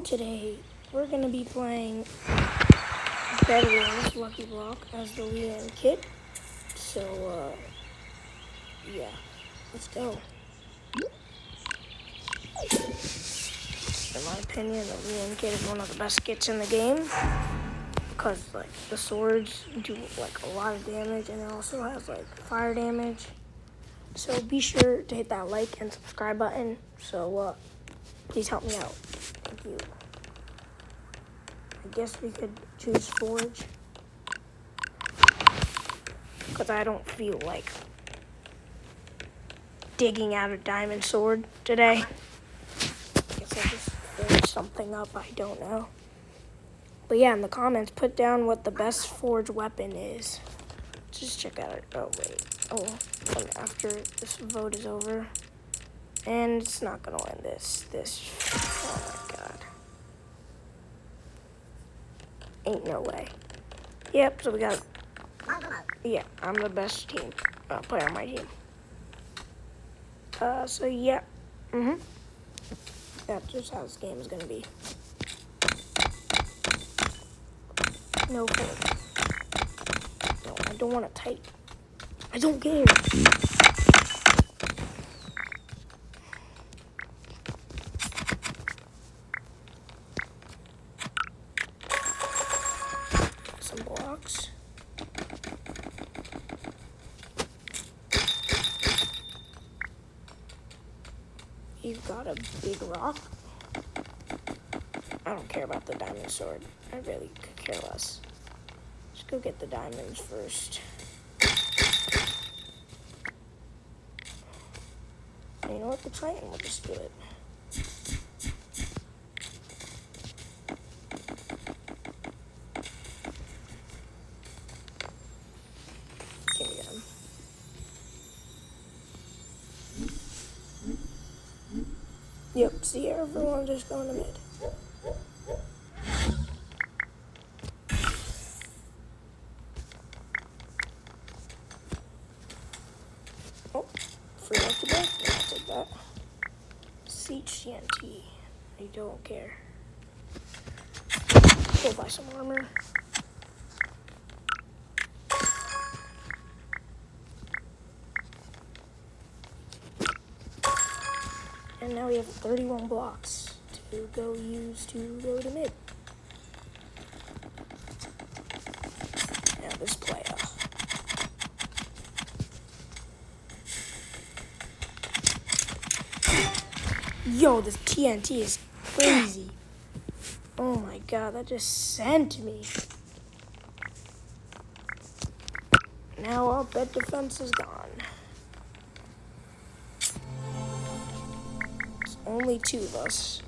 So today we're gonna be playing Bedwars Lucky Block as the Leanne kit. So yeah, let's go. In my opinion, the Leanne kit is one of the best kits in the game because like the swords do like a lot of damage and it also has like fire damage. So be sure to hit that like and subscribe button. So please help me out. Thank you. I guess we could choose Forge because I don't feel like digging out a diamond sword today. I guess I just forged something up, I don't know. But yeah, in the comments, put down what the best forge weapon is. Just check out it. Oh, wait. Oh, and after this vote is over. And it's not gonna win this. Oh my god. Ain't no way. Yep, so we got, yeah, I'm the best team, player on my team. So yeah, that's just how this game is gonna be. No forge. No, I don't want to type. I don't care. Some blocks. You've got a big rock. I don't care about the diamond sword. I really could care less. Let's go get the diamonds first. And you know what? The Titan will just do it. Give me them. Yep, see, everyone just going to mid. Oh, free lucky block. Yeah, I'll take that. Siege TNT. I don't care. Go buy some armor. And now we have 31 blocks to go use to go to mid. Now this player. Yo, this TNT is crazy. Oh my god, that just sent me. Now our bed defense is gone. It's only two of us.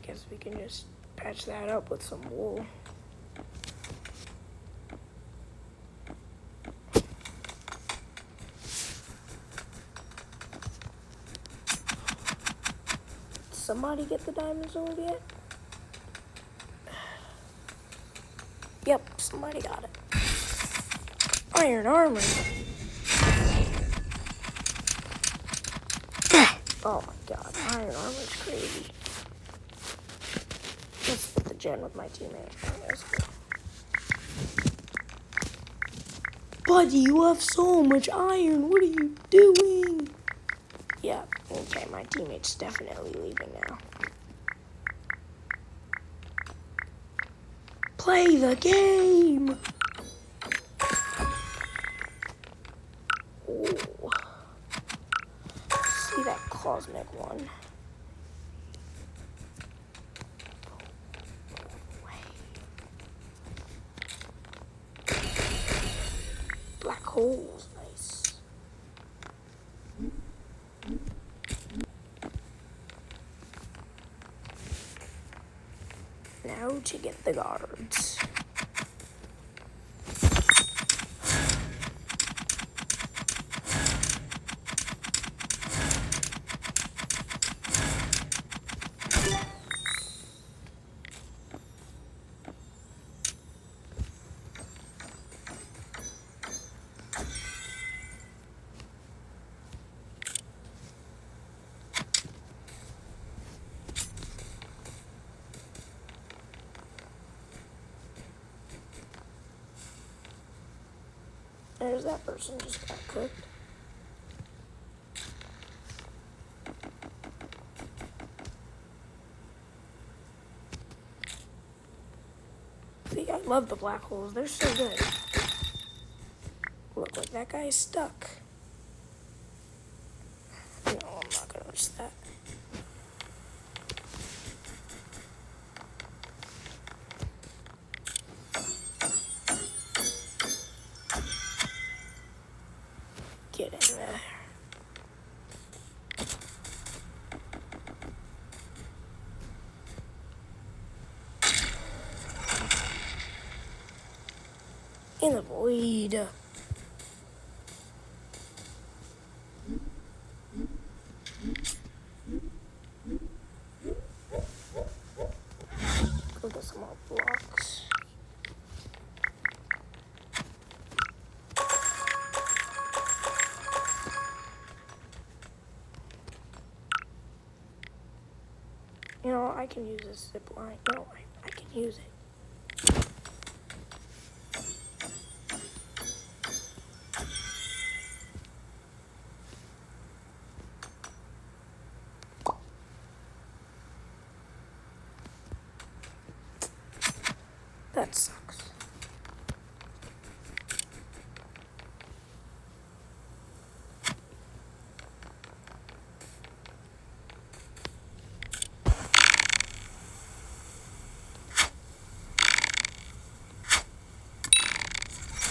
Guess we can just patch that up with some wool. Somebody get the diamond sword yet? Yep, somebody got it. Iron armor. Oh my god, iron armor is crazy. Let's split the gen with my teammate. Let's go. Buddy, you have so much iron. What are you doing? Yeah, okay, my teammate's definitely leaving now. Play the game! Ooh. See that cosmic one. Black holes, nice. Now to get the guards. There's that person just got cooked. See, I love the black holes. They're so good. Look, like that guy is stuck. No, I'm not gonna risk that. Get in there. In the void. Go get some more blocks. You know, I can use this zip line. No, I can use it. That sucks.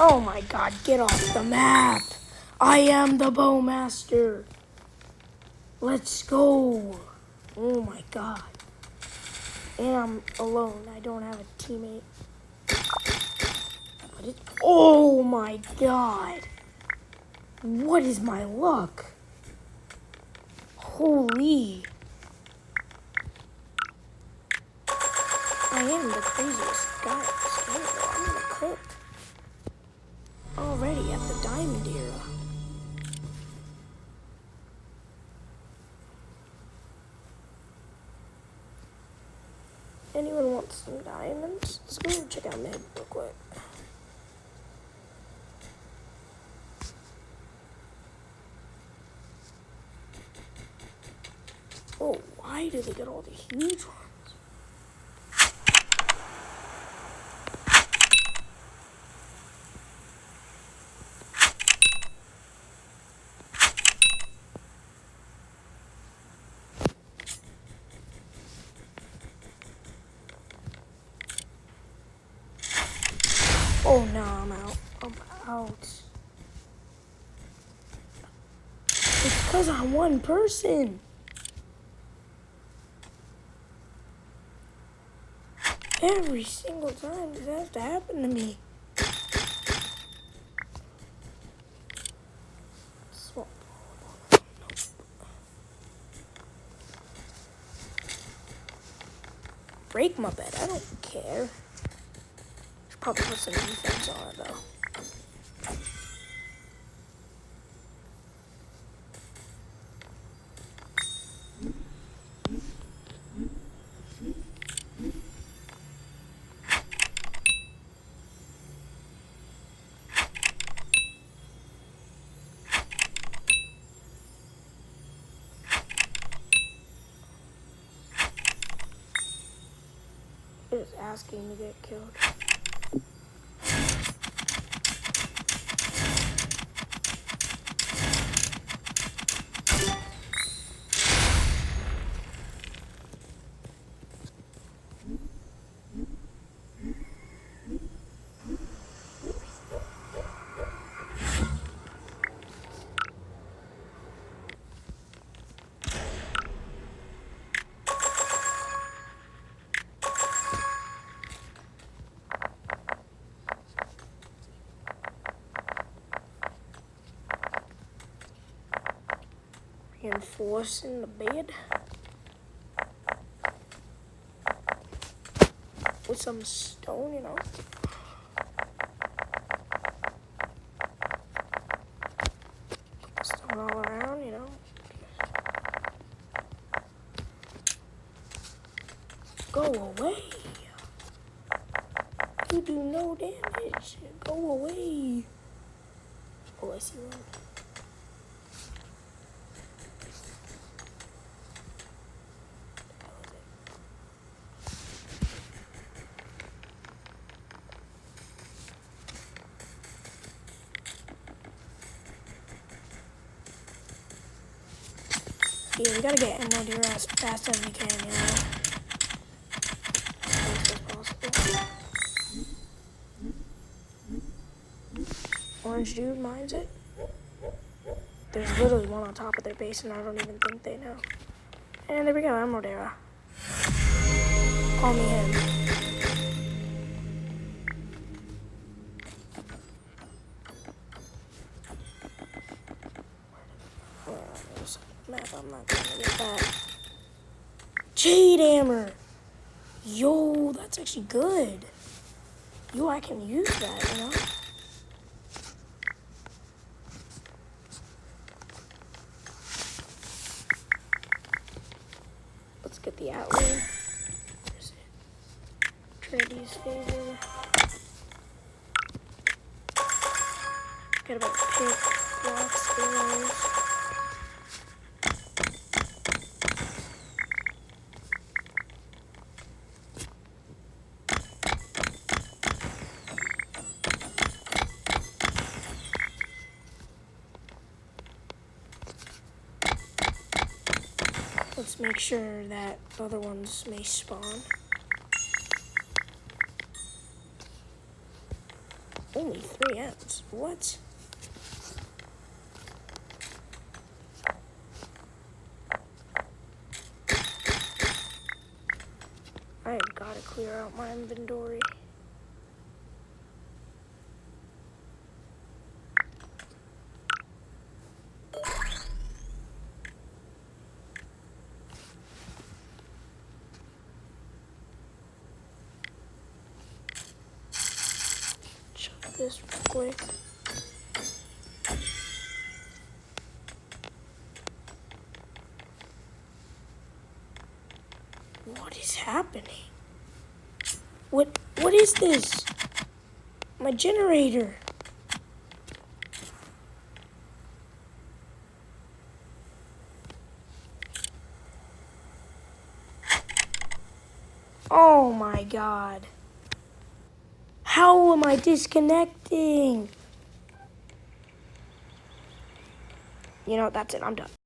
Oh my god, get off the map! I am the Bowmaster! Let's go! Oh my god. And I'm alone. I don't have a teammate. Oh my god! What is my luck? Holy! I am the craziest guy in this game, though. I'm gonna cook. Already at the diamond era. Anyone want some diamonds? Let's go check out mid real quick. Oh, why do they get all the huge ones? Oh, no, I'm out. I'm out. It's because I'm one person. Every single time this has to happen to me. Swap. Nope. Break my bed. I don't care. Should probably put some defense on it though. It is asking to get killed. Reinforcing the bed with some stone, you know. Stone all around, you know. Go away. You do no damage. Go away. Oh, I see one. Yeah, we gotta get emerald here as fast as we can, you know? As fast as possible. Orange dude mines it. There's literally one on top of their base, and I don't even think they know. And there we go, emerald era. Call me him. Map, I'm not gonna get that. Jade hammer! Yo, that's actually good. Yo, I can use that, you know? Let's get the outlaw. Trinity's favor. Get about pick, blocks, arrows. Let's make sure that other ones may spawn. Only 3 ends. What? I have got to clear out my inventory. Check this real quick. What is happening? What is this? My generator. Oh my god. How am I disconnecting? You know, that's it. I'm done.